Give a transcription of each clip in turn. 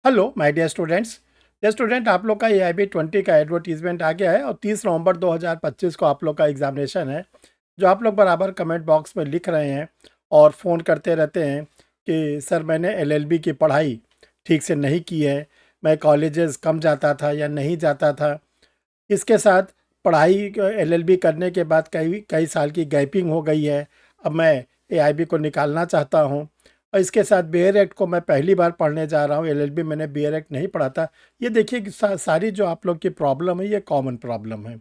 Hello my dear students. Student, आप लोग का AIB 20 का एडवर्टीजमेंट आ गया है और 30 नवंबर 2025 को आप लोग का एग्जामिनेशन है। जो आप लोग बराबर कमेंट बॉक्स में लिख रहे हैं और फ़ोन करते रहते हैं कि सर मैंने LLB की पढ़ाई ठीक से नहीं की है, मैं कॉलेजेस कम जाता था या नहीं जाता था। इसके साथ पढ़ाई LLB करने के बाद कई कई साल की गैपिंग हो गई है। अब मैं AIB को निकालना चाहता हूँ और इसके साथ BAER एक्ट को मैं पहली बार पढ़ने जा रहा हूँ। LLB मैंने BAER एक्ट नहीं पढ़ा था। ये देखिए कि सारी जो आप लोग की प्रॉब्लम है ये कॉमन प्रॉब्लम है।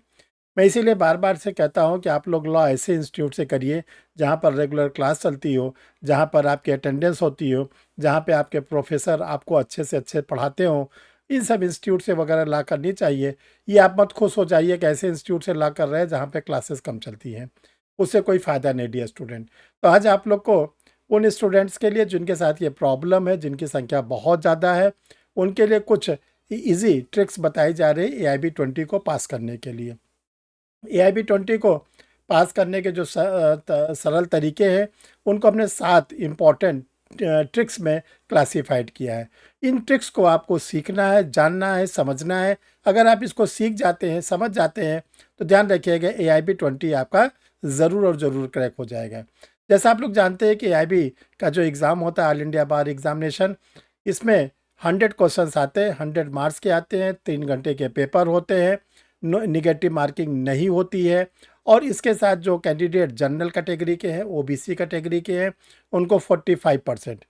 मैं इसीलिए बार बार से कहता हूँ कि आप लोग लॉ ऐसे इंस्टीट्यूट से करिए जहाँ पर रेगुलर क्लास चलती हो, जहाँ पर आपकी अटेंडेंस होती हो, जहाँ पे आपके प्रोफेसर आपको अच्छे से अच्छे पढ़ाते हो। इन सब इंस्टीट्यूट से वगैरह ला करनी चाहिए। ये आप मत खुश हो जाइए कि ऐसे इंस्टीट्यूट से ला कर रहे हैं जहाँ पे क्लासेस कम चलती हैं। उससे कोई फ़ायदा नहीं डियर स्टूडेंट। तो आज आप लोग को उन स्टूडेंट्स के लिए जिनके साथ ये प्रॉब्लम है, जिनकी संख्या बहुत ज़्यादा है, उनके लिए कुछ ईजी ट्रिक्स बताई जा रही है AIB 20 को पास करने के लिए। AIB 20 को पास करने के जो सरल तरीके हैं उनको हमने 7 इम्पॉर्टेंट ट्रिक्स में क्लासिफाइड किया है। इन ट्रिक्स को आपको सीखना है, जानना है, समझना है। अगर आप इसको सीख जाते हैं, समझ जाते हैं, तो ध्यान रखिएगा AIB 20 आपका ज़रूर और ज़रूर क्रैक हो जाएगा। जैसा आप लोग जानते हैं कि AIB का जो एग्ज़ाम होता है, ऑल इंडिया बार एग्जामिनेशन, इसमें 100 क्वेश्चंस आते हैं, 100 मार्क्स के आते हैं, 3 घंटे के पेपर होते हैं, निगेटिव मार्किंग नहीं होती है। और इसके साथ जो कैंडिडेट जनरल कैटेगरी के हैं, OBC कैटेगरी के हैं, उनको 45%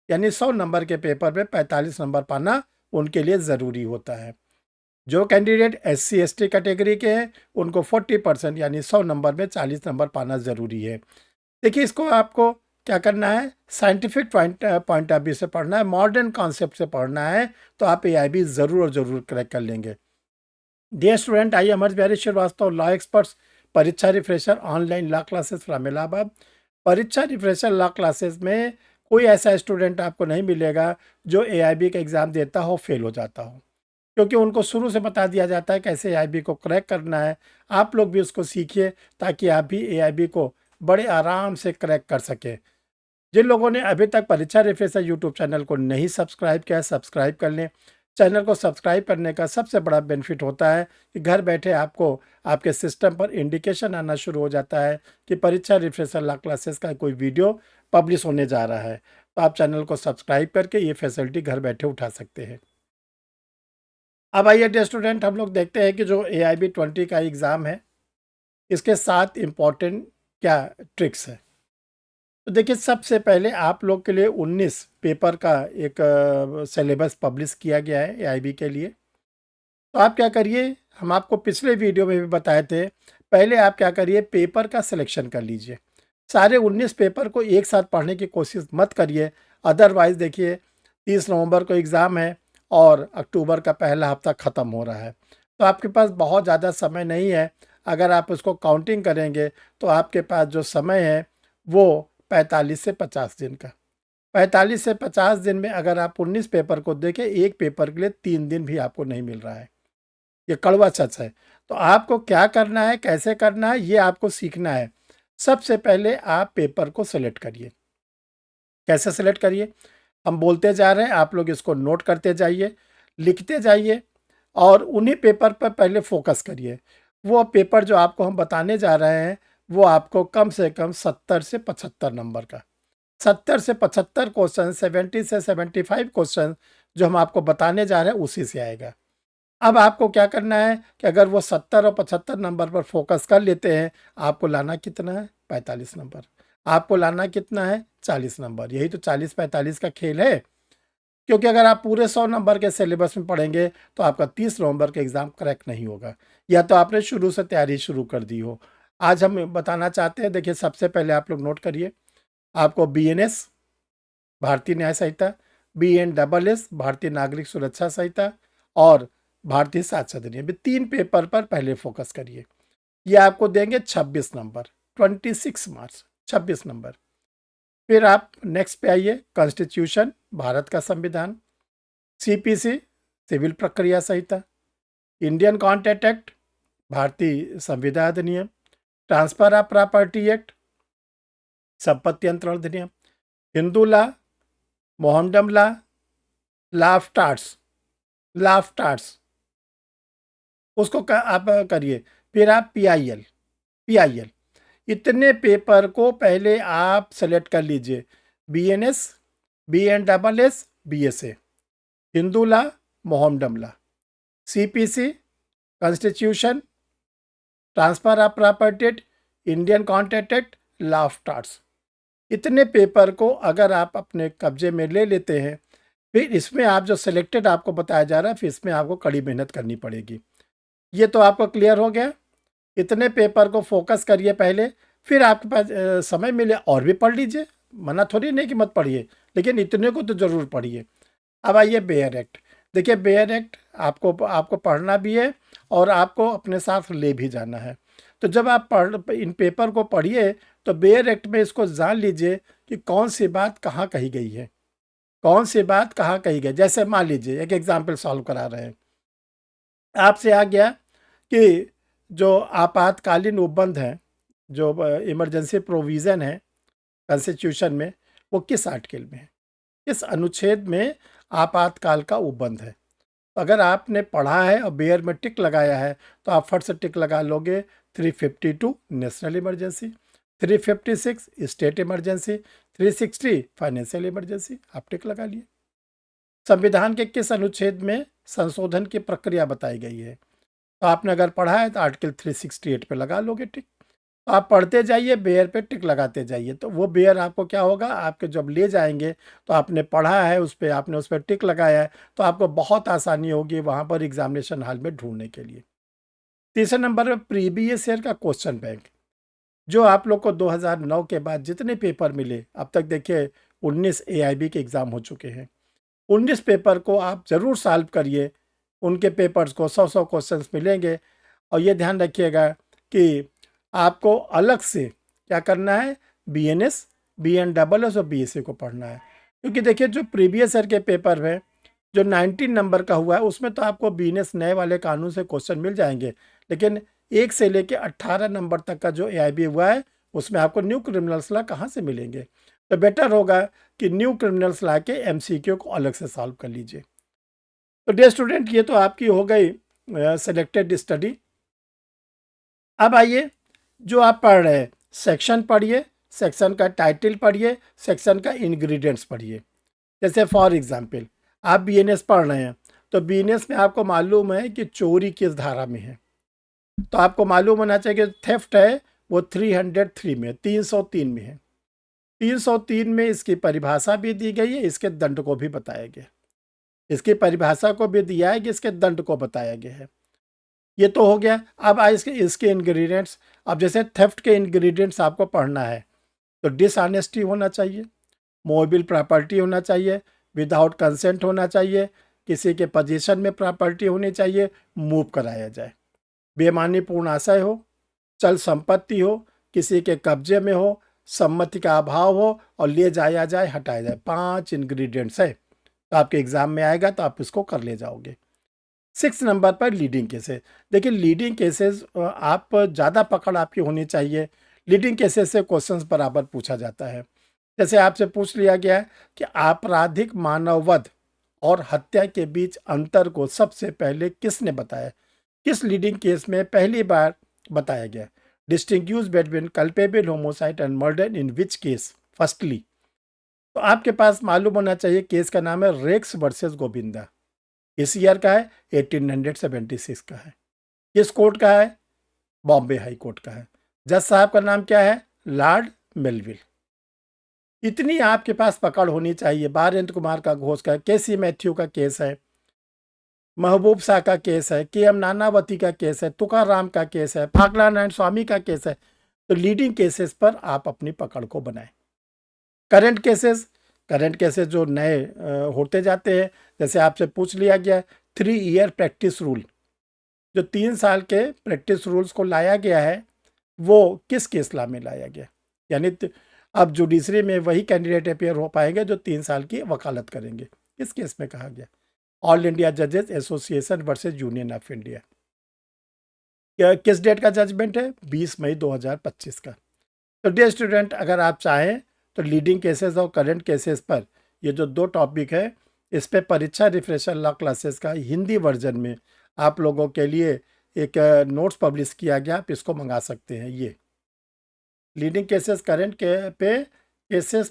यानी 100 नंबर के पेपर में 45 नंबर पाना उनके लिए ज़रूरी होता है। जो कैंडिडेट SC ST कैटेगरी के हैं उनको 40% यानी 100 नंबर में 40 नंबर पाना ज़रूरी है। देखिए, इसको आपको क्या करना है, साइंटिफिक पॉइंट ऑफ व्यू से पढ़ना है, मॉडर्न कॉन्सेप्ट से पढ़ना है, तो आप AIB ज़रूर और ज़रूर क्रैक कर लेंगे। Dear student, I am Harish Srivastava, law experts, Pariksha refresher online law classes from Allahabad. Pariksha refresher law classes में कोई ऐसा स्टूडेंट आपको नहीं मिलेगा जो AIB का एग्ज़ाम देता हो फेल हो जाता हो, क्योंकि उनको शुरू से बता दिया जाता है कैसे AIB को क्रैक करना है। आप लोग भी उसको सीखिए ताकि आप भी AIB को बड़े आराम से क्रैक कर सकें। जिन लोगों ने अभी तक परीक्षा रिफ्रेशर यूट्यूब चैनल को नहीं सब्सक्राइब किया है, सब्सक्राइब कर लें। चैनल को सब्सक्राइब करने का सबसे बड़ा बेनिफिट होता है कि घर बैठे आपको आपके सिस्टम पर इंडिकेशन आना शुरू हो जाता है कि परीक्षा रिफ्रेशर लॉ क्लासेस का कोई वीडियो पब्लिश होने जा रहा है। तो आप चैनल को सब्सक्राइब करके ये फैसिलिटी घर बैठे उठा सकते हैं। अब आइए डियर स्टूडेंट, हम लोग देखते हैं कि जो AIB 20 का एग्ज़ाम है, इसके 7 इम्पॉर्टेंट क्या ट्रिक्स हैं। तो देखिए, सबसे पहले आप लोग के लिए 19 पेपर का एक सिलेबस पब्लिश किया गया है AIB के लिए। तो आप क्या करिए, हम आपको पिछले वीडियो में भी बताए थे, पहले आप क्या करिए, पेपर का सिलेक्शन कर लीजिए। सारे 19 पेपर को एक साथ पढ़ने की कोशिश मत करिए। अदरवाइज़ देखिए, 30 नवंबर को एग्ज़ाम है और अक्टूबर का पहला हफ्ता ख़त्म हो रहा है, तो आपके पास बहुत ज़्यादा समय नहीं है। अगर आप उसको काउंटिंग करेंगे तो आपके पास जो समय है वो 45 से 50 दिन का। 45 से 50 दिन में अगर आप 19 पेपर को देखें, एक पेपर के लिए 3 दिन भी आपको नहीं मिल रहा है। ये कड़वा सच है। तो आपको क्या करना है, कैसे करना है, ये आपको सीखना है। सबसे पहले आप पेपर को सेलेक्ट करिए। कैसे सेलेक्ट करिए, हम बोलते जा रहे हैं, आप लोग इसको नोट करते जाइए, लिखते जाइए और उन्हीं पेपर पर पहले फोकस करिए। वो पेपर जो आपको हम बताने जा रहे हैं वो आपको कम से कम 70 से 75 नंबर का, 70 से 75 क्वेश्चन, 70 से 75 क्वेश्चन जो हम आपको बताने जा रहे हैं उसी से आएगा। अब आपको क्या करना है कि अगर वो 70 और 75 नंबर पर फोकस कर लेते हैं, आपको लाना कितना है, 45 नंबर। आपको लाना कितना है, 40 नंबर। यही तो 40-45 का खेल है। क्योंकि अगर आप पूरे 100 नंबर के सिलेबस में पढ़ेंगे तो आपका 30 नवंबर का एग्ज़ाम क्रैक नहीं होगा, या तो आपने शुरू से तैयारी शुरू कर दी हो। आज हम बताना चाहते हैं, देखिए सबसे पहले आप लोग नोट करिए, आपको BNS भारतीय न्याय संहिता, BNSS भारतीय नागरिक सुरक्षा संहिता और भारतीय साक्ष्य अधिनियम, 3 पेपर पर पहले फोकस करिए। ये आपको देंगे 26 नंबर, 26 मार्क्स, 26 नंबर। फिर आप नेक्स्ट पे आइए, कॉन्स्टिट्यूशन भारत का संविधान, CPC सिविल प्रक्रिया संहिता, इंडियन कॉन्ट्रैक्ट एक्ट भारतीय संविदा अधिनियम, ट्रांसफर ऑफ प्रॉपर्टी एक्ट संपत्ति अंतरण अधिनियम, हिंदू लॉ, मोहम्मडन लॉ, लाफ्टार्स, लाफ्टार्स उसको आप करिए। फिर आप पीआईएल, पीआईएल इतने पेपर को पहले आप सेलेक्ट कर लीजिए। BNS, B N double S, BSA, Hindu law, Mohammedan law, CPC, constitution, transfer of property, Indian contract act, law of torts, इतने पेपर को अगर आप अपने कब्जे में ले लेते हैं, फिर इसमें आप जो सिलेक्टेड आपको बताया जा रहा है, फिर इसमें आपको कड़ी मेहनत करनी पड़ेगी। ये तो आपको क्लियर हो गया। इतने पेपर को फोकस करिए पहले, फिर आपके पास समय मिले और भी पढ़ लीजिए, मना थोड़ी नहीं कि मत पढ़िए, लेकिन इतने को तो ज़रूर पढ़िए। अब आइए बेयर एक्ट। देखिए बेयर एक्ट आपको आपको पढ़ना भी है और आपको अपने साथ ले भी जाना है। तो जब आप इन पेपर को पढ़िए तो बेयर एक्ट में इसको जान लीजिए कि कौन सी बात कहाँ कही गई है, कौन सी बात कहाँ कही गई। जैसे मान लीजिए एक एग्जाम्पल सॉल्व करा रहे हैं, आपसे आ गया कि जो आपातकालीन उपबंध है, जो इमरजेंसी प्रोविज़न है कॉन्स्टिट्यूशन में, वो किस आर्टिकल में है, किस अनुच्छेद में आपातकाल का उपबंध है। अगर आपने पढ़ा है और बेयर में टिक लगाया है तो आप फट से टिक लगा लोगे। 352 national emergency, 356 state emergency, 360 financial emergency, आप टिक लगा लिए। संविधान के किस अनुच्छेद में संशोधन की प्रक्रिया बताई गई है, तो आपने अगर पढ़ा है तो आर्टिकल 368 पे लगा लोगे टिक। तो आप पढ़ते जाइए, बेयर पे टिक लगाते जाइए, तो वो बेयर आपको क्या होगा, आपके जब ले जाएंगे तो आपने पढ़ा है उस पर, आपने उस पर टिक लगाया है, तो आपको बहुत आसानी होगी वहाँ पर एग्जामिनेशन हॉल में ढूंढने के लिए। तीसरे नंबर पर प्रीवियस ईयर का क्वेश्चन बैंक, जो आप लोग को 2009 के बाद जितने पेपर मिले अब तक, देखिए 19 एआईबी के एग्ज़ाम हो चुके हैं, 19 पेपर को आप ज़रूर सॉल्व करिए। उनके पेपर्स को 100 क्वेश्चंस मिलेंगे। और ये ध्यान रखिएगा कि आपको अलग से क्या करना है, बीएनएस, बीएनडबलएस और बीएसए को पढ़ना है। क्योंकि देखिए जो प्रीवियस ईयर के पेपर में जो 19 नंबर का हुआ है उसमें तो आपको बीएनएस नए वाले कानून से क्वेश्चन मिल जाएंगे, लेकिन 1 से लेके 18 नंबर तक का जो एआईबी हुआ है उसमें आपको न्यू क्रिमिनल्स लॉ कहाँ से मिलेंगे। तो बेटर होगा कि न्यू क्रिमिनल्स लॉ के एमसीक्यू को अलग से सॉल्व कर लीजिए। तो डियर स्टूडेंट, ये तो आपकी हो गई सेलेक्टेड स्टडी। अब आइए जो आप पढ़ रहे हैं, सेक्शन पढ़िए, सेक्शन का टाइटल पढ़िए, सेक्शन का इंग्रेडिएंट्स पढ़िए। जैसे फॉर एग्जांपल आप बीएनएस पढ़ रहे हैं, तो बीएनएस में आपको मालूम है कि चोरी किस धारा में है, तो आपको मालूम होना चाहिए कि थेफ्ट है वो 303 में, 303 में है। 303 में इसकी परिभाषा भी दी गई है, इसके दंड को भी बताया गया, इसकी परिभाषा को भी दिया है कि इसके दंड को बताया गया है। ये तो हो गया। अब आए इसके इंग्रेडिएंट्स। अब जैसे थेफ्ट के इंग्रेडिएंट्स आपको पढ़ना है, तो डिसऑनेस्टी होना चाहिए, मोबाइल प्रॉपर्टी होना चाहिए, विदाउट कंसेंट होना चाहिए, किसी के पोजीशन में प्रॉपर्टी होनी चाहिए, मूव कराया जाए, बेईमानीपूर्ण आशय हो, चल संपत्ति हो, किसी के कब्जे में हो, सम्मति का अभाव हो और ले जाया जाए, हटाया जाए। 5 इंग्रेडिएंट्स है, तो आपके एग्जाम में आएगा तो आप इसको कर ले जाओगे। 6 नंबर पर लीडिंग केसेस। देखिए लीडिंग केसेस आप ज़्यादा पकड़ आपकी होनी चाहिए। लीडिंग केसेस से क्वेश्चंस बराबर पूछा जाता है। जैसे आपसे पूछ लिया गया कि आपराधिक मानववध और हत्या के बीच अंतर को सबसे पहले किसने बताया, किस लीडिंग केस में पहली बार बताया गया। Distinguish between culpable homicide and murder in which case firstly. तो आपके पास मालूम होना चाहिए केस का नाम है रेक्स वर्सेस गोविंदा। इस ईयर का है, 1876 का है। किस कोर्ट का है, बॉम्बे हाई कोर्ट का है। जज साहब का नाम क्या है, लॉर्ड मेलविल। इतनी आपके पास पकड़ होनी चाहिए। बारेंद्र कुमार का घोष का, केसी मैथ्यू का केस है, महबूब शाह का केस है, के एम नानावती का केस है, तुकाराम का केस है, फाकला नारायण स्वामी का केस है। तो लीडिंग केसेस पर आप अपनी पकड़ को बनाएं। करंट केसेस, करंट केसेस जो नए होते जाते हैं, जैसे आपसे पूछ लिया गया 3 ईयर प्रैक्टिस रूल, जो 3 साल के प्रैक्टिस रूल्स को लाया गया है वो किस केस ला में लाया गया। यानी अब जुडिशरी में वही कैंडिडेट अपेयर हो पाएंगे जो 3 साल की वकालत करेंगे। किस केस में कहा गया, ऑल इंडिया जजेस association versus union of India. किस डेट का जजमेंट है, 20 मई 2025 का। तो डियर स्टूडेंट, अगर आप चाहें तो लीडिंग केसेस और करंट केसेस पर ये जो 2 टॉपिक है इस पे परीक्षा रिफ्रेशर लॉ क्लासेस का हिंदी वर्जन में आप लोगों के लिए एक नोट्स पब्लिश किया गया, आप इसको मंगा सकते हैं। ये लीडिंग केसेस करंट के पे केसेस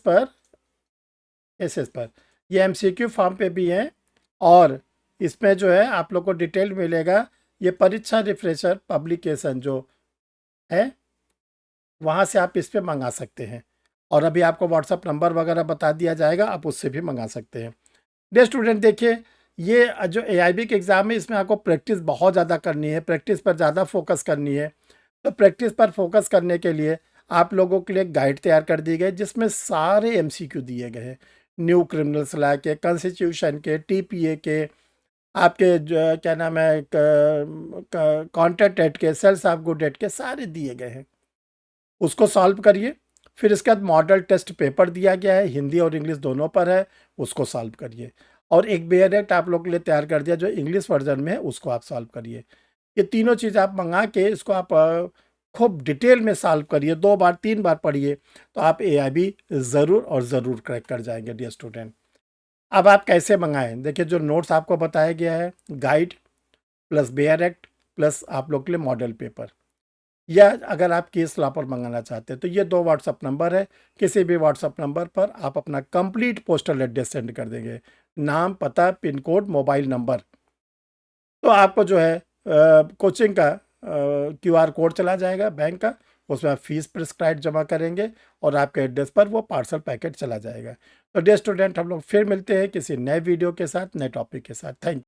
पर ये एमसीक्यू फॉर्म पे भी हैं, और इसमें जो है आप लोग को डिटेल मिलेगा। ये परीक्षा रिफ्रेशर पब्लिकेशन जो है वहाँ से आप इस पे मंगा सकते हैं, और अभी आपको व्हाट्सअप नंबर वगैरह बता दिया जाएगा, आप उससे भी मंगा सकते हैं। डियर स्टूडेंट, देखिए ये जो एआईबी के एग्ज़ाम है इसमें आपको प्रैक्टिस बहुत ज़्यादा करनी है, प्रैक्टिस पर ज़्यादा फोकस करनी है। तो प्रैक्टिस पर फोकस करने के लिए आप लोगों के लिए गाइड तैयार कर दी गई, जिसमें सारे एमसीक्यू दिए गए हैं, न्यू क्रिमिनल्स लॉ के, कॉन्स्टिट्यूशन के, टीपीए के, आपके जो क्या नाम है कॉन्ट्रैक्ट एक्ट के, सेल्स ऑफ गुड एक्ट के, सारे दिए गए हैं। उसको सॉल्व करिए। फिर इसके बाद मॉडल टेस्ट पेपर दिया गया है, हिंदी और इंग्लिश दोनों पर है, उसको सॉल्व करिए। और एक बेयर एक्ट आप लोग के लिए तैयार कर दिया जो इंग्लिश वर्जन में है, उसको आप सॉल्व करिए। ये तीनों चीज़ आप मंगा के इसको आप खूब डिटेल में सॉल्व करिए, 2 बार 3 बार पढ़िए, तो आप एआईबी ज़रूर और ज़रूर क्रैक कर जाएंगे डियर स्टूडेंट। अब आप कैसे मंगाएं? देखिए जो नोट्स आपको बताया गया है, guide plus bare act plus आप लोग के लिए मॉडल पेपर, या अगर आप केस लॉ पर मंगाना चाहते हैं तो ये 2 व्हाट्सअप नंबर है। किसी भी व्हाट्सअप नंबर पर आप अपना कंप्लीट पोस्टल एड्रेस सेंड कर देंगे, नाम, पता, पिन कोड, मोबाइल नंबर। तो आपको जो है कोचिंग का क्यूआर कोड चला जाएगा बैंक का, उसमें आप फीस प्रिस्क्राइब जमा करेंगे और आपके एड्रेस पर वो पार्सल पैकेट चला जाएगा। तो डियर स्टूडेंट, हम लोग फिर मिलते हैं किसी नए वीडियो के साथ, नए टॉपिक के साथ। Thank you.